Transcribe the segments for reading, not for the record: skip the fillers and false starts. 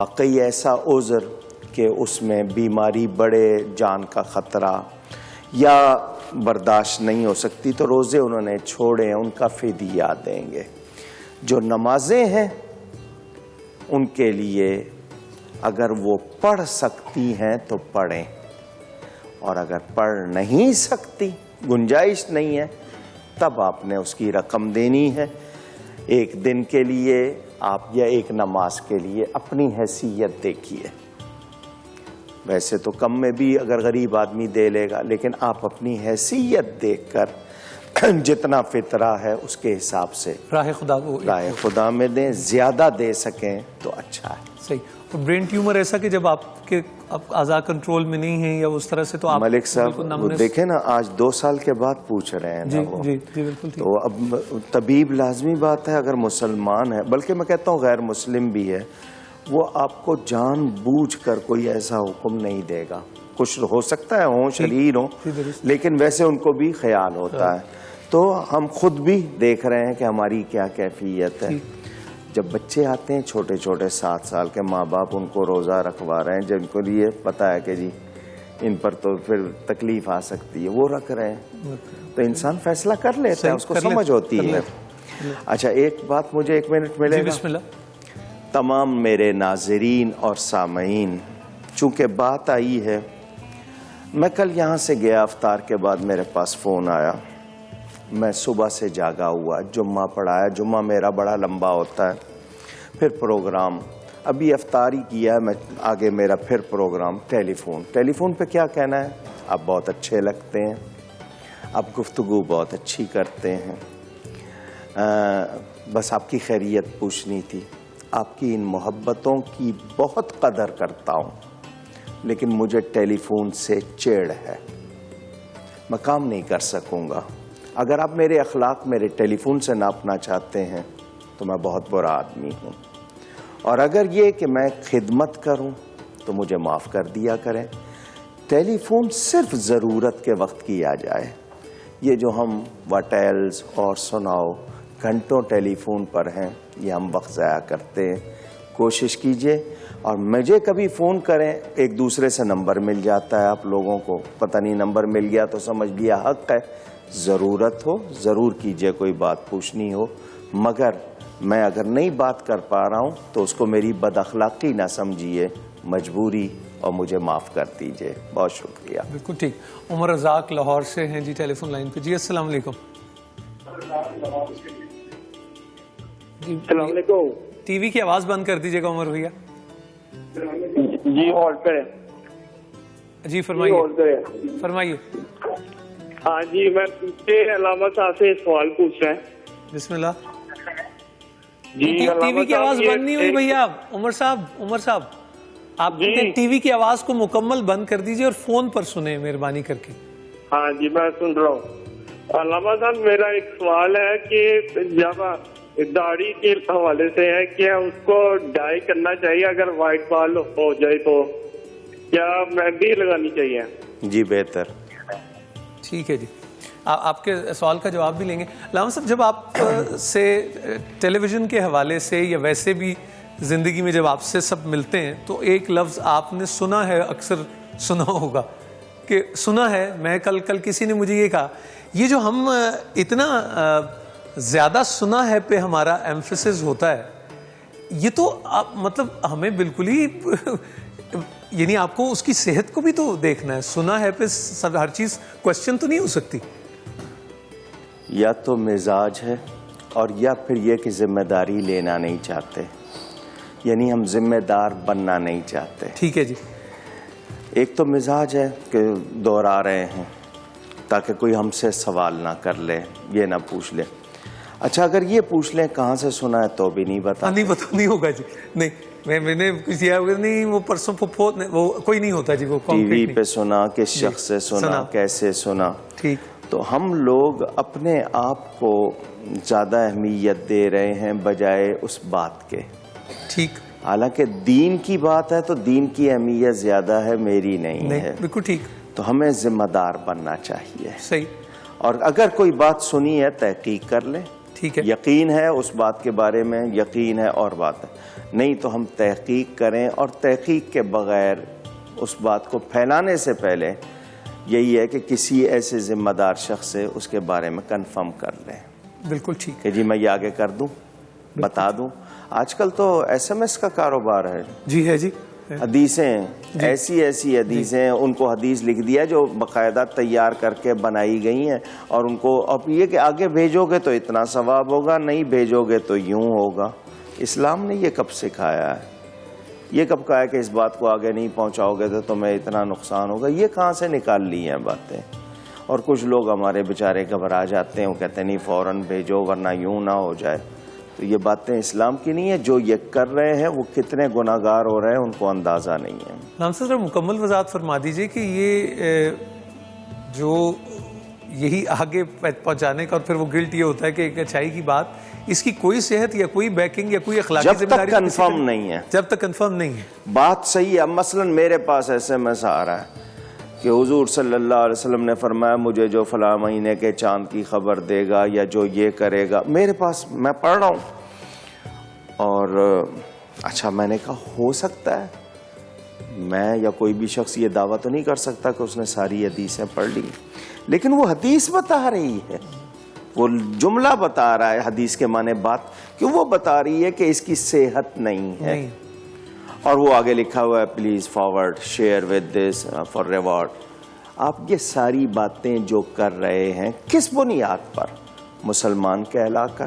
واقعی ایسا عذر کہ اس میں بیماری بڑے جان کا خطرہ یا برداشت نہیں ہو سکتی تو روزے انہوں نے چھوڑے، ان کا فدیہ دیں گے۔ جو نمازیں ہیں ان کے لیے اگر وہ پڑھ سکتی ہیں تو پڑھیں، اور اگر پڑھ نہیں سکتی، گنجائش نہیں ہے، تب آپ نے اس کی رقم دینی ہے۔ ایک دن کے لیے آپ یا ایک نماز کے لیے اپنی حیثیت دیکھیے۔ ویسے تو کم میں بھی اگر غریب آدمی دے لے گا، لیکن آپ اپنی حیثیت دیکھ کر جتنا فطرہ ہے اس کے حساب سے راہ خدا میں دیں، زیادہ دے سکیں تو اچھا ہے۔ صحیح۔ اور برین ٹیومر ایسا کہ جب آپ کے اعضاء کنٹرول میں نہیں ہیں یا اس طرح سے، تو آپ ملک صاحب وہ دیکھیں نا، آج 2 سال کے بعد پوچھ رہے ہیں نا وہ۔ جی بالکل۔ تو اب طبیب لازمی بات ہے، اگر مسلمان ہے، بلکہ میں کہتا ہوں غیر مسلم بھی ہے، وہ آپ کو جان بوجھ کر کوئی ایسا حکم نہیں دے گا۔ کچھ ہو سکتا ہے ہوں شریر ہوں، لیکن ویسے ان کو بھی خیال ہوتا ہے۔ تو ہم خود بھی دیکھ رہے ہیں کہ ہماری کیا کیفیت ہے۔ جب بچے آتے ہیں چھوٹے چھوٹے 7 سال کے، ماں باپ ان کو روزہ رکھوا رہے ہیں، جن کو لیے پتا ہے کہ جی ان پر تو پھر تکلیف آ سکتی ہے، وہ رکھ رہے ہیں، تو انسان فیصلہ کر لیتا ہے، اس کو سمجھ ہوتی ہے۔ اچھا ایک بات مجھے 1 منٹ ملے گا؟ بسم اللہ۔ تمام میرے ناظرین اور سامعین، چونکہ بات آئی ہے، میں کل یہاں سے گیا، افطار کے بعد میرے پاس فون آیا، میں صبح سے جاگا ہوا، جمعہ پڑھایا، جمعہ میرا بڑا لمبا ہوتا ہے، پھر پروگرام، ابھی افطاری کیا ہے، میں آگے میرا پھر پروگرام، ٹیلی فون پہ کیا کہنا ہے؟ آپ بہت اچھے لگتے ہیں، آپ گفتگو بہت اچھی کرتے ہیں، بس آپ کی خیریت پوچھنی تھی، آپ کی ان محبتوں کی بہت قدر کرتا ہوں، لیکن مجھے ٹیلی فون سے چیڑ ہے، میں کام نہیں کر سکوں گا۔ اگر آپ میرے اخلاق میرے ٹیلی فون سے ناپنا چاہتے ہیں تو میں بہت برا آدمی ہوں، اور اگر یہ کہ میں خدمت کروں تو مجھے معاف کر دیا کریں۔ ٹیلی فون صرف ضرورت کے وقت کیا جائے۔ یہ جو ہم واٹیلز اور سناؤ گھنٹوں ٹیلی فون پر ہیں، یہ ہم وقت ضائع کرتے ہیں۔ کوشش کیجئے، اور مجھے کبھی فون کریں، ایک دوسرے سے نمبر مل جاتا ہے، آپ لوگوں کو پتہ نہیں نمبر مل گیا تو سمجھ لیا حق ہے۔ ضرورت ہو ضرور کیجئے، کوئی بات پوچھنی ہو، مگر میں اگر نہیں بات کر پا رہا ہوں تو اس کو میری بد اخلاقی نہ سمجھیے، مجبوری، اور مجھے معاف کر دیجئے۔ بہت شکریہ۔ بالکل ٹھیک۔ عمر رزاق لاہور سے ہیں جی ٹیلی فون لائن پہ۔ جی السلام علیکم۔ السلام علیکم۔ ٹی وی کی آواز بند کر دیجیے گا عمر بھیا۔ جی ہال پہ۔ جی فرمائیے۔ ہاں جی، میں علامہ صاحب سے سوال پوچھ رہا ہے۔ بسم اللہ۔ جی ٹی وی کی آواز بند نہیں ہوئی بھیا۔ عمر صاحب آپ ٹی وی کی آواز کو مکمل بند کر دیجیے اور فون پر سنیں مہربانی کر کے۔ ہاں جی میں سن رہا ہوں۔ علامہ صاحب میرا ایک سوال ہے کہ جب داڑھی کے حوالے سے ہے کہ اس کو ڈائی کرنا چاہیے، اگر وائٹ بال ہو جائے تو کیا مہندی لگانی چاہیے؟ جی بہتر۔ ٹھیک ہے جی، آپ کے سوال کا جواب بھی لیں گے۔ علامہ صاحب، جب آپ سے ٹیلی ویژن کے حوالے سے یا ویسے بھی زندگی میں جب آپ سے سب ملتے ہیں تو ایک لفظ آپ نے سنا ہے، اکثر سنا ہوگا کہ سنا ہے، میں کل کسی نے مجھے یہ کہا، یہ جو ہم اتنا زیادہ سنا ہے پہ ہمارا ایمفیسس ہوتا ہے، یہ تو مطلب ہمیں بالکل ہی یعنی آپ کو اس کی صحت کو بھی تو دیکھنا ہے، سنا ہے پہ سب ہر چیز کوشچن تو نہیں ہو سکتی۔ یا تو مزاج ہے، اور یا پھر یہ کہ ذمہ داری لینا نہیں چاہتے، یعنی ہم ذمہ دار بننا نہیں چاہتے۔ ٹھیک ہے جی۔ ایک تو مزاج ہے کہ دہرا رہے ہیں تاکہ کوئی ہم سے سوال نہ کر لے، یہ نہ پوچھ لے۔ اچھا اگر یہ پوچھ لیں کہاں سے سنا ہے تو بھی نہیں بتا، نہیں ہوگا جی، نہیں میں نے نہیں، وہ پرسوں وہ کوئی نہیں ہوتا جی، وہ ٹی وی پہ سنا، کس شخص سے سنا، کیسے سنا۔ ٹھیک۔ تو ہم لوگ اپنے آپ کو زیادہ اہمیت دے رہے ہیں بجائے اس بات کے۔ ٹھیک۔ حالانکہ دین کی بات ہے تو دین کی اہمیت زیادہ ہے، میری نہیں ہے۔ بالکل ٹھیک۔ تو ہمیں ذمہ دار بننا چاہیے۔ صحیح۔ اور اگر کوئی بات سنی ہے تحقیق کر لیں، ٹھیک ہے. یقین ہے اس بات کے بارے میں، یقین ہے اور بات ہے، نہیں تو ہم تحقیق کریں، اور تحقیق کے بغیر اس بات کو پھیلانے سے پہلے یہی ہے کہ کسی ایسے ذمہ دار شخص سے اس کے بارے میں کنفرم کر لیں. بالکل ٹھیک کہ جی میں یہ آگے کر دوں، بتا دوں. آج کل تو ایس ایم ایس کا کاروبار ہے. جی ہے جی. حدیثیں ایسی حدیثیں، ان کو حدیث لکھ دیا جو باقاعدہ تیار کر کے بنائی گئی ہیں، اور ان کو اب یہ کہ آگے بھیجو گے تو اتنا ثواب ہوگا، نہیں بھیجو گے تو یوں ہوگا. اسلام نے یہ کب سکھایا ہے؟ یہ کب کہا ہے کہ اس بات کو آگے نہیں پہنچاؤ گے تو تمہیں اتنا نقصان ہوگا؟ یہ کہاں سے نکال لی ہیں باتیں؟ اور کچھ لوگ ہمارے بیچارے گھبرا جاتے ہیں، وہ کہتے ہیں نہیں فوراً بھیجو ورنہ یوں نہ ہو جائے. تو یہ باتیں اسلام کی نہیں ہے. جو یہ کر رہے ہیں وہ کتنے گناہگار ہو رہے ہیں ان کو اندازہ نہیں ہے. نام صاحب مکمل وضاحت فرما دیجئے کہ یہ جو یہی آگے پہنچانے کا اور پھر وہ گلٹ یہ ہوتا ہے کہ ایک اچھائی کی بات، اس کی کوئی صحت یا کوئی بیکنگ یا کوئی اخلاقی ذمہ داری جب تک کنفرم نہیں ہے، جب تک کنفرم نہیں ہے بات صحیح ہے. مثلا میرے پاس ایس ایم ایس آ رہا ہے کہ حضور صلی اللہ علیہ وسلم نے فرمایا مجھے جو فلاں مہینے کے چاند کی خبر دے گا یا جو یہ کرے گا. میرے پاس میں پڑھ رہا ہوں اور اچھا میں نے کہا ہو سکتا ہے، میں یا کوئی بھی شخص یہ دعویٰ تو نہیں کر سکتا کہ اس نے ساری حدیثیں پڑھ لی، لیکن وہ حدیث بتا رہی ہے، وہ جملہ بتا رہا ہے حدیث کے معنی بات کہ وہ بتا رہی ہے کہ اس کی صحت نہیں ہے. اور وہ آگے لکھا ہوا ہے please forward share with this for reward. آپ یہ ساری باتیں جو کر رہے ہیں کس بنیاد پر؟ مسلمان کہلا کر.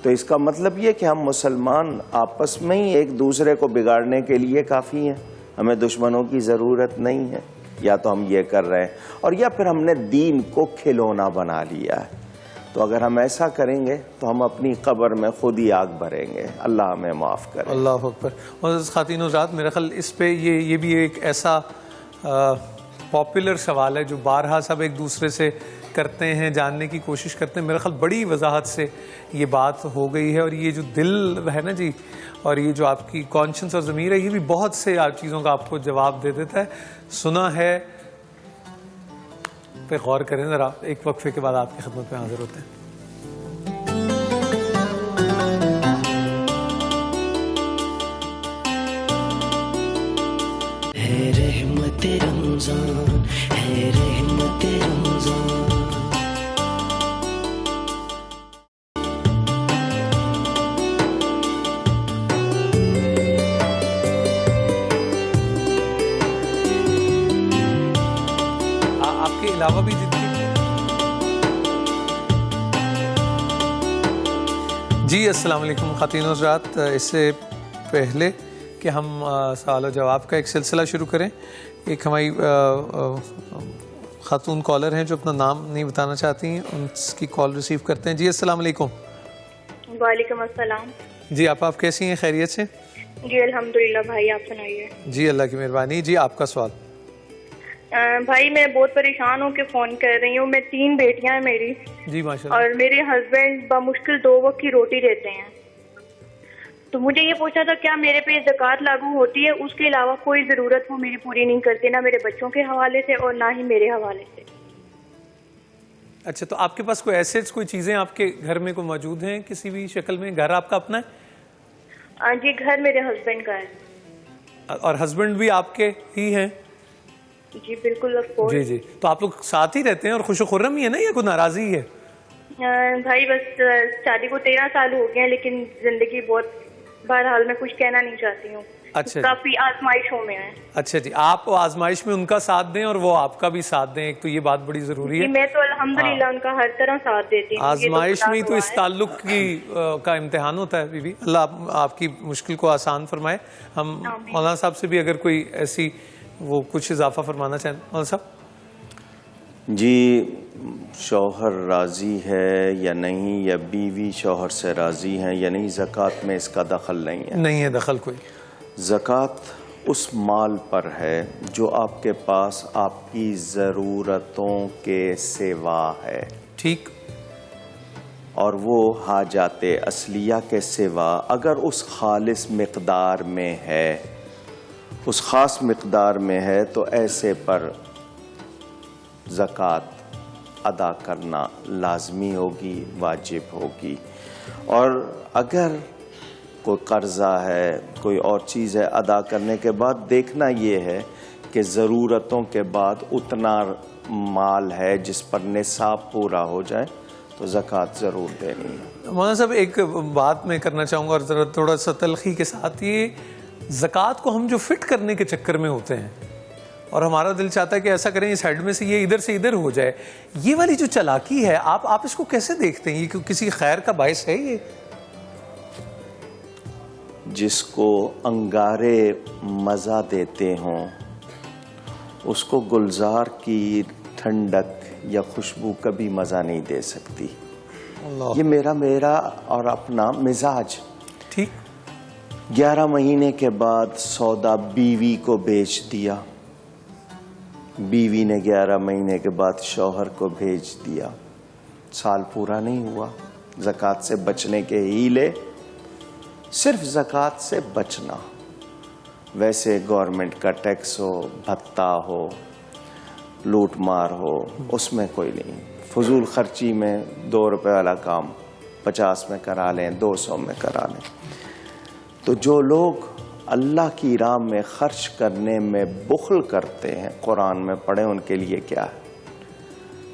تو اس کا مطلب یہ کہ ہم مسلمان آپس میں ہی ایک دوسرے کو بگاڑنے کے لیے کافی ہیں، ہمیں دشمنوں کی ضرورت نہیں ہے. یا تو ہم یہ کر رہے ہیں اور یا پھر ہم نے دین کو کھلونا بنا لیا ہے. تو اگر ہم ایسا کریں گے تو ہم اپنی قبر میں خود ہی آگ بھریں گے. اللہ ہمیں معاف کرے. اللہ اکبر. اور خواتین و حضرات میرے خیال اس پہ یہ بھی ایک ایسا پاپولر سوال ہے جو بارہا سب ایک دوسرے سے کرتے ہیں، جاننے کی کوشش کرتے ہیں. میرے خیال بڑی وضاحت سے یہ بات ہو گئی ہے، اور یہ جو دل ہے نا جی، اور یہ جو آپ کی کانشنس اور ضمیر ہے، یہ بھی بہت سے چیزوں کا آپ کو جواب دے دیتا ہے. سنا ہے پہ غور کریں ذرا. ایک وقفے کے بعد آپ کی خدمت میں حاضر ہوتے ہیں. ہے رحمت رمضان، ہے رحمت رمضان. آپ کے علاوہ بھی جی السلام علیکم خواتین و حضرات. اس سے پہلے کہ ہم سوال و جواب کا ایک سلسلہ شروع کریں، ایک ہماری خاتون کالر ہیں جو اپنا نام نہیں بتانا چاہتی ہیں، ان کی کال ریسیو کرتے ہیں. جی السلام علیکم. وعلیکم السلام. جی آپ کیسی ہیں؟ خیریت سے؟ جی الحمدللہ. بھائی آپ سنائیے. جی اللہ کی مہربانی. جی آپ کا سوال. بھائی میں بہت پریشان ہو کے فون کر رہی ہوں. میں 3 بیٹیاں ہیں میری. جی ماشاء اللہ. اور میرے ہسبینڈ بمشکل 2 وقت کی روٹی دیتے ہیں. تو مجھے یہ پوچھنا تھا کیا میرے پہ زکوٰۃ لاگو ہوتی ہے؟ اس کے علاوہ کوئی ضرورت وہ میری پوری نہیں کرتے، نہ میرے بچوں کے حوالے سے اور نہ ہی میرے حوالے سے. اچھا تو آپ کے پاس کوئی ایسیٹس، کوئی چیزیں آپ کے گھر میں کوئی موجود ہیں کسی بھی شکل میں؟ گھر آپ کا اپنا ہے؟ جی گھر میرے ہسبینڈ کا ہے. اور ہسبینڈ بھی آپ کے ہی ہیں؟ جی بالکل. جی جی. تو آپ لوگ ساتھ ہی رہتے ہیں اور خوش و خرم ہی ہے نا، یا کوئی ناراضی ہے؟ بھائی بس شادی کو 13 سال ہو گئے ہیں، لیکن زندگی بہت، بہرحال میں کچھ کہنا نہیں چاہتی ہوں. اچھا کافی آزمائشوں میں ہے. اچھا جی. آپ آزمائش میں ان کا ساتھ دیں اور وہ آپ کا بھی ساتھ دیں، ایک تو یہ بات بڑی ضروری ہے. میں تو الحمدللہ ان کا ہر طرح ساتھ دیتی ہوں. آزمائش میں تو اس تعلق کا امتحان ہوتا ہے. بی بی اللہ آپ کی مشکل کو آسان فرمائے. ہم مولانا صاحب سے بھی اگر کوئی ایسی وہ کچھ اضافہ فرمانا چاہیں مولانا صاحب. جی شوہر راضی ہے یا نہیں، یا بیوی شوہر سے راضی ہے یا نہیں، زکوٰۃ میں اس کا دخل نہیں ہے. نہیں ہے دخل کوئی. زکوٰۃ اس مال پر ہے جو آپ کے پاس آپ کی ضرورتوں کے سوا ہے. ٹھیک. اور وہ حاجات اصلیہ کے سوا اگر اس خالص مقدار میں ہے، اس خاص مقدار میں ہے، تو ایسے پر زکوٰۃ ادا کرنا لازمی ہوگی، واجب ہوگی. اور اگر کوئی قرضہ ہے، کوئی اور چیز ہے، ادا کرنے کے بعد دیکھنا یہ ہے کہ ضرورتوں کے بعد اتنا مال ہے جس پر نصاب پورا ہو جائے تو زکوٰۃ ضرور دینی ہے. مولانا صاحب ایک بات میں کرنا چاہوں گا اور ذرا تھوڑا سا تلخی کے ساتھ، یہ زکوٰۃ کو ہم جو فٹ کرنے کے چکر میں ہوتے ہیں اور ہمارا دل چاہتا ہے کہ ایسا کریں اس سائڈ میں سے ادھر ہو جائے، یہ والی جو چالاکی ہے آپ اس کو کیسے دیکھتے ہیں؟ یہ کسی خیر کا باعث ہے؟ یہ جس کو انگارے مزہ دیتے ہوں اس کو گلزار کی ٹھنڈک یا خوشبو کبھی مزہ نہیں دے سکتی. یہ میرا اور اپنا مزاج. ٹھیک. 11 مہینے کے بعد سودا بیوی کو بیچ دیا، بیوی نے 11 مہینے کے بعد شوہر کو بھیج دیا، سال پورا نہیں ہوا. زکوٰۃ سے بچنے کے ہیلے، صرف زکوٰۃ سے بچنا. ویسے گورنمنٹ کا ٹیکس ہو، بھتہ ہو، لوٹ مار ہو، اس میں کوئی نہیں. فضول خرچی میں 2 روپے والا کام 50 میں کرا لیں، 200 میں کرا لیں. تو جو لوگ اللہ کی راہ میں خرچ کرنے میں بخل کرتے ہیں، قرآن میں پڑھیں ان کے لیے کیا ہے؟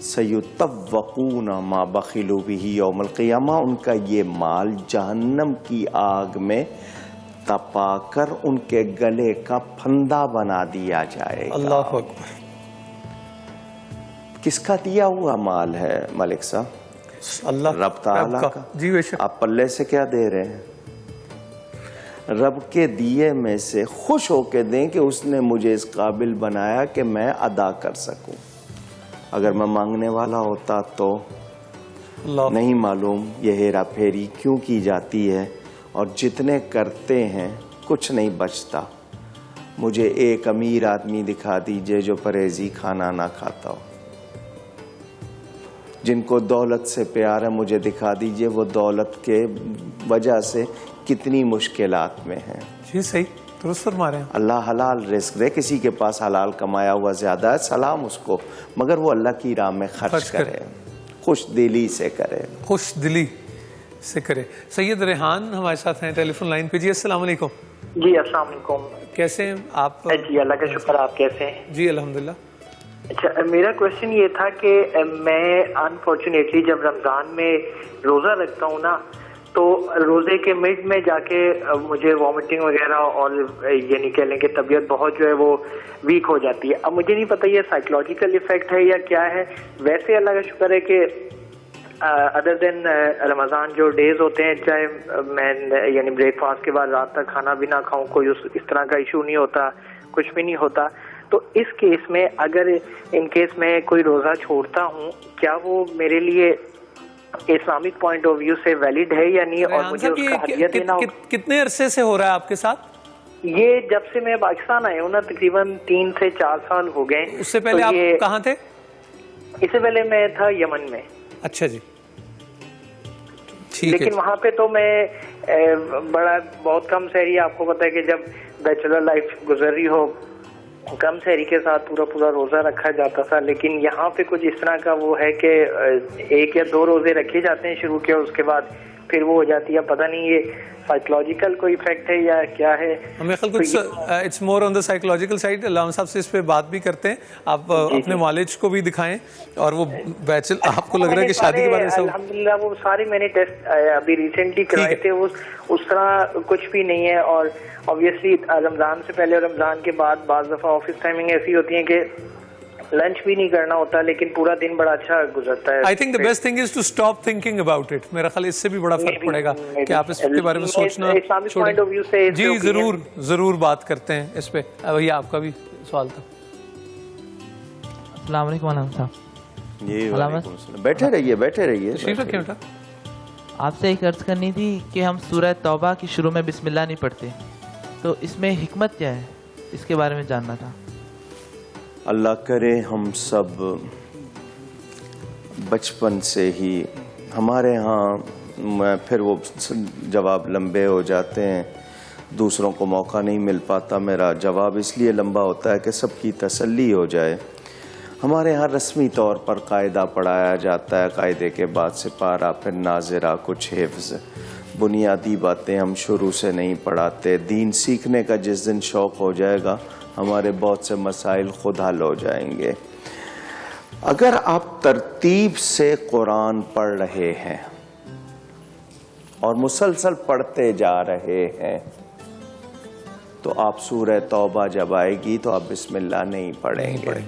سَيُطَوَّقُونَ مَا بَخِلُوا بِهِ يَوْمَ الْقِيَامَةِ. ان کا یہ مال جہنم کی آگ میں تپا کر ان کے گلے کا پھندا بنا دیا جائے گا. اللہ اکبر. کس کا دیا ہوا مال ہے ملک صاحب؟ اللہ رب تعالیٰ کا. جی بے شک. آپ پلے سے کیا دے رہے ہیں؟ رب کے دیے میں سے خوش ہو کے دیں کہ اس نے مجھے اس قابل بنایا کہ میں ادا کر سکوں. اگر میں مانگنے والا ہوتا تو اللہ. نہیں معلوم یہ ہیرا پھیری کیوں کی جاتی ہے، اور جتنے کرتے ہیں کچھ نہیں بچتا. مجھے ایک امیر آدمی دکھا دیجئے جو پرہیزی کھانا نہ کھاتا ہو. جن کو دولت سے پیار ہے مجھے دکھا دیجئے وہ دولت کے وجہ سے کتنی مشکلات میں ہیں. جی صحیح، درست فرما رہے ہیں. اللہ حلال رزق دے. کسی کے پاس حلال کمایا ہوا زیادہ ہے، سلام اس کو، مگر وہ اللہ کی راہ میں خرچ کرے، خوش دلی سے کرے. خوش دلی سے کرے. سید ریحان ہمارے ساتھ ہیں ٹیلی فون لائن پہ. جی السلام علیکم. جی السلام علیکم. کیسے ہیں آپ؟ جی اللہ کا شکر. آپ کیسے ہیں؟ جی الحمدللہ. اچھا، میرا کوشچن یہ تھا کہ میں انفارچونیٹلی جب رمضان میں روزہ رکھتا ہوں نا تو روزے کے مڈ میں جا کے مجھے وامٹنگ وغیرہ اور یعنی کہہ لیں کہ طبیعت بہت جو ہے وہ ویک ہو جاتی ہے. اب مجھے نہیں پتہ یہ سائیکولوجیکل ایفیکٹ ہے یا کیا ہے. ویسے اللہ کا شکر ہے کہ ادر دین رمضان جو ڈیز ہوتے ہیں چاہے میں یعنی بریک فاسٹ کے بعد رات تک کھانا بھی نہ کھاؤں کوئی اس طرح کا ایشو نہیں ہوتا، کچھ بھی نہیں ہوتا. تو اس کیس میں اگر ان کیس میں کوئی روزہ چھوڑتا ہوں کیا وہ میرے لیے اسلامک پوائنٹ آف ویو سے ویلڈ ہے یا نہیں، اور مجھے اس کا ہدیہ دینا ہوگا؟ کتنے عرصے سے ہو رہا ہے آپ کے ساتھ یہ؟ جب سے میں پاکستان آیا ہوں نا تقریباً 3 سے 4 سال ہو گئے. اس سے پہلے آپ کہاں تھے؟ اس سے پہلے میں تھا یمن میں. اچھا جی. لیکن وہاں پہ تو میں بہت کم سحری، آپ کو پتا ہے کہ جب بیچلر لائف گزر رہی ہو کم سحری کے ساتھ پورا روزہ رکھا جاتا تھا. لیکن یہاں پہ کچھ اس طرح کا وہ ہے کہ 1 یا 2 روزے رکھے جاتے ہیں شروع کے، اس کے بعد پھر وہ ہو جاتی ہے. پتہ نہیں یہ سائیکولوجیکل کوئی ایفیکٹ ہے یا کیا ہے. ہمیں خیال کچھ it's more on the psychological side. علامہ صاحب سے اس پہ بات بھی کرتے ہیں. آپ اپنے والد کو بھی دکھائیں. اور وہ بیچل آپ کو لگ رہا ہے کہ شادی کے بارے میں الحمدللہ وہ سارے میں نے ٹیسٹ ابھی ریسنٹلی کرائے تھے، اس طرح کچھ بھی نہیں ہے. اور obviously رمضان سے پہلے اور رمضان کے بعد بعض دفعہ آفس ٹائمنگ ایسی ہوتی ہیں کہ لنچ بھی نہیں کرنا ہوتا لیکن پورا دن بڑا اچھا گزرتا ہے. I think the best thing is to stop thinking about it. میرا خیال اس سے بھی بڑا فرق پڑے گا کہ آپ اس کے بارے میں سوچنا چھوڑیں. جی ضرور بات کرتے ہیں اس پہ. بھیا آپ کا بھی سوال تھا. السلام علیکم علامہ صاحب. جی وعلیکم السلام. بیٹھے رہیے. تشریف رکھیں بیٹا. آپ سے ایک عرض کرنی تھی کہ ہم سورہ توبہ کی شروع میں بسم اللہ نہیں پڑھتے، تو اس میں حکمت کیا ہے، اس کے بارے میں جاننا تھا. اللہ کرے ہم سب بچپن سے ہی، ہمارے ہاں پھر وہ جواب لمبے ہو جاتے ہیں، دوسروں کو موقع نہیں مل پاتا. میرا جواب اس لیے لمبا ہوتا ہے کہ سب کی تسلی ہو جائے. ہمارے ہاں رسمی طور پر قاعدہ پڑھایا جاتا ہے، قاعدے کے بعد سپارہ، پھر ناظرہ، کچھ حفظ، بنیادی باتیں ہم شروع سے نہیں پڑھاتے. دین سیکھنے کا جس دن شوق ہو جائے گا ہمارے بہت سے مسائل خود حل ہو جائیں گے. اگر آپ ترتیب سے قرآن پڑھ رہے ہیں اور مسلسل پڑھتے جا رہے ہیں تو آپ سورہ توبہ جب آئے گی تو آپ بسم اللہ نہیں پڑھیں گے.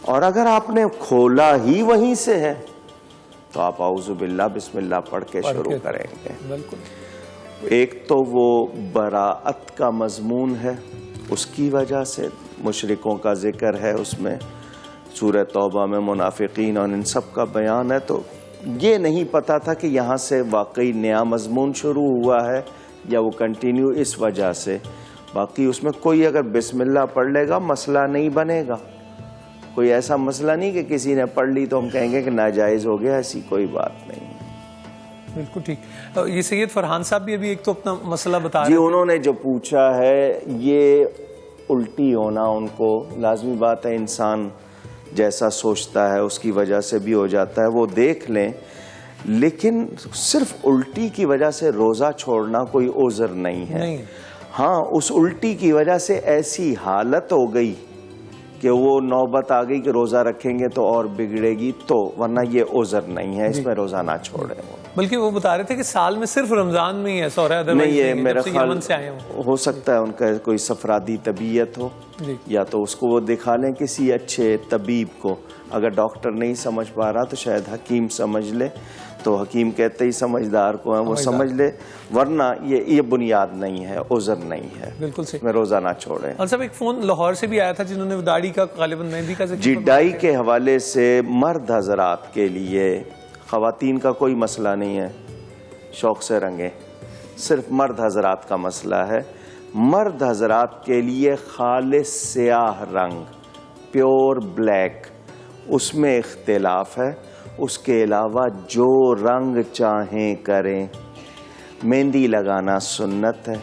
اور اگر آپ نے کھولا ہی وہیں سے ہے تو آپ اعوذ باللہ بسم اللہ پڑھ کے شروع کریں گے. ایک تو وہ براءت کا مضمون ہے، اس کی وجہ سے مشرکوں کا ذکر ہے، اس میں سورہ توبہ میں منافقین اور ان سب کا بیان ہے. تو یہ نہیں پتا تھا کہ یہاں سے واقعی نیا مضمون شروع ہوا ہے یا وہ کنٹینیو اس وجہ سے. باقی اس میں کوئی اگر بسم اللہ پڑھ لے گا مسئلہ نہیں بنے گا. کوئی ایسا مسئلہ نہیں کہ کسی نے پڑھ لی تو ہم کہیں گے کہ ناجائز ہو گیا، ایسی کوئی بات نہیں. بالکل ٹھیک. یہ سید فرحان صاحب بھی ابھی ایک تو اپنا مسئلہ بتا رہے جی، انہوں نے جو پوچھا ہے یہ الٹی ہونا ان کو لازمی بات ہے، انسان جیسا سوچتا ہے اس کی وجہ سے بھی ہو جاتا ہے، وہ دیکھ لیں. لیکن صرف الٹی کی وجہ سے روزہ چھوڑنا کوئی عذر نہیں ہے. ہاں، اس الٹی کی وجہ سے ایسی حالت ہو گئی کہ وہ نوبت آ گئی کہ روزہ رکھیں گے تو اور بگڑے گی، تو ورنہ یہ عذر نہیں ہے، اس میں روزہ نہ چھوڑیں. بلکہ وہ بتا رہے تھے کہ سال میں صرف رمضان میں ہی ایسا ہو رہا ہے. نہیں، یہ میرا خیال یمن سے آئے ہو سکتا ہے ان کا کوئی سفرادی طبیعت ہو، یا تو اس کو وہ دکھا لیں کسی اچھے طبیب کو. اگر ڈاکٹر نہیں سمجھ پا رہا تو شاید حکیم سمجھ لے، تو حکیم کہتے ہی سمجھدار کو ہیں وہ سمجھ لے، ورنہ یہ بنیاد نہیں ہے، عذر نہیں ہے. بالکل صحیح. میں روزہ نہ چھوڑیں. اور صاحب ایک فون لاہور سے بھی آیا تھا جنہوں نے داڑھی کا غالباً مہندی کا ذکر. جی، ڈائی کے حوالے سے مرد حضرات کے لیے، خواتین کا کوئی مسئلہ نہیں ہے، شوق سے رنگیں، صرف مرد حضرات کا مسئلہ ہے. مرد حضرات کے لیے خالص سیاہ رنگ، پیور بلیک، اس میں اختلاف ہے. اس کے علاوہ جو رنگ چاہیں کریں. مہندی لگانا سنت ہے،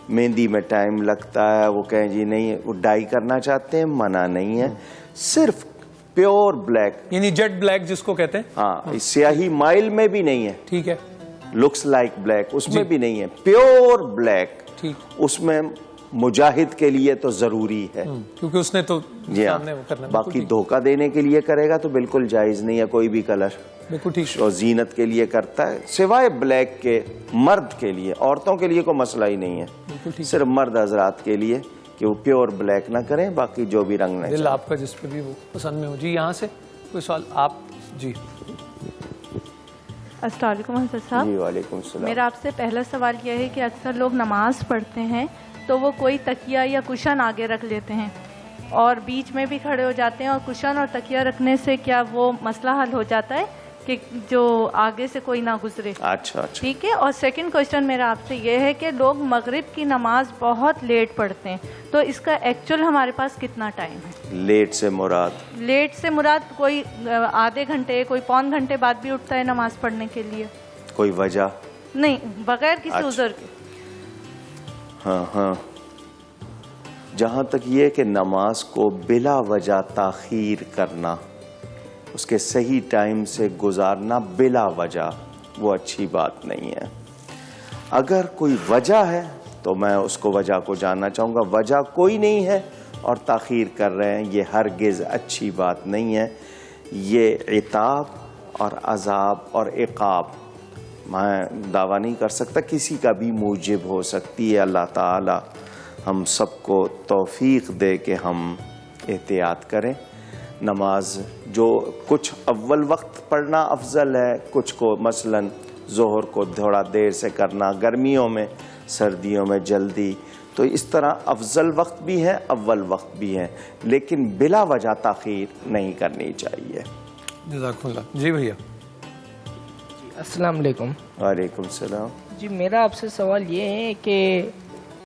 مہندی میں ٹائم لگتا ہے، وہ کہیں جی نہیں وہ ڈائی کرنا چاہتے ہیں، منع نہیں ہے. صرف پیور بلیک، یعنی جیٹ بلیک جس کو کہتے ہیں. ہاں، سیاہی مائل میں بھی نہیں ہے، ٹھیک ہے، لکس لائک بلیک اس میں بھی نہیں ہے، پیور بلیک. ٹھیک. اس میں مجاہد کے لیے تو ضروری ہے، کیونکہ اس نے تو جی ہاں. سامنے وہ کرنا. باقی دھوکہ دینے کے لیے کرے گا تو بالکل جائز نہیں ہے کوئی بھی کلر. بالکل ٹھیک. اور زینت کے لیے کرتا ہے سوائے بلیک کے. مرد کے لیے، عورتوں کے لیے کوئی مسئلہ ہی نہیں ہے، صرف مرد حضرات کے لیے کہ وہ پیور بلیک نہ کریں، باقی جو بھی رنگ نہیں. دل آپ کا جس پہ بھی وہ پسند میں ہو. جی یہاں سے کوئی سوال آپ. جی السلام علیکم حضرت صاحب. جی وعلیکم السلام. میرا آپ سے پہلا سوال یہ ہے کہ اکثر لوگ نماز پڑھتے ہیں تو وہ کوئی تکیہ یا کشن آگے رکھ لیتے ہیں اور بیچ میں بھی کھڑے ہو جاتے ہیں، اور کشن اور تکیہ رکھنے سے کیا وہ مسئلہ حل ہو جاتا ہے کہ جو آگے سے کوئی نہ گزرے؟ اچھا ٹھیک ہے. اور سیکنڈ کوشچن میرا آپ سے یہ ہے کہ لوگ مغرب کی نماز بہت لیٹ پڑھتے ہیں، تو اس کا ایکچوئل ہمارے پاس کتنا ٹائم ہے؟ لیٹ سے مراد کوئی آدھے گھنٹے، کوئی پون گھنٹے بعد بھی اٹھتا ہے نماز پڑھنے کے لیے، کوئی وجہ نہیں بغیر کسی عذر کے. ہاں، جہاں تک یہ کہ نماز کو بلا وجہ تاخیر کرنا، اس کے صحیح ٹائم سے گزارنا بلا وجہ، وہ اچھی بات نہیں ہے. اگر کوئی وجہ ہے تو میں اس کو وجہ کو جاننا چاہوں گا. وجہ کوئی نہیں ہے اور تاخیر کر رہے ہیں، یہ ہرگز اچھی بات نہیں ہے. یہ عتاب اور عذاب اور عقاب، میں دعویٰ نہیں کر سکتا، کسی کا بھی موجب ہو سکتی ہے. اللہ تعالی ہم سب کو توفیق دے کہ ہم احتیاط کریں. نماز جو کچھ اول وقت پڑھنا افضل ہے، کچھ کو مثلاً ظہر کو تھوڑا دیر سے کرنا، گرمیوں میں، سردیوں میں جلدی، تو اس طرح افضل وقت بھی ہے، اول وقت بھی ہے، لیکن بلا وجہ تاخیر نہیں کرنی چاہیے. جزاک اللہ. جی بھیا. السلام علیکم. وعلیکم السلام. جی میرا آپ سے سوال یہ ہے کہ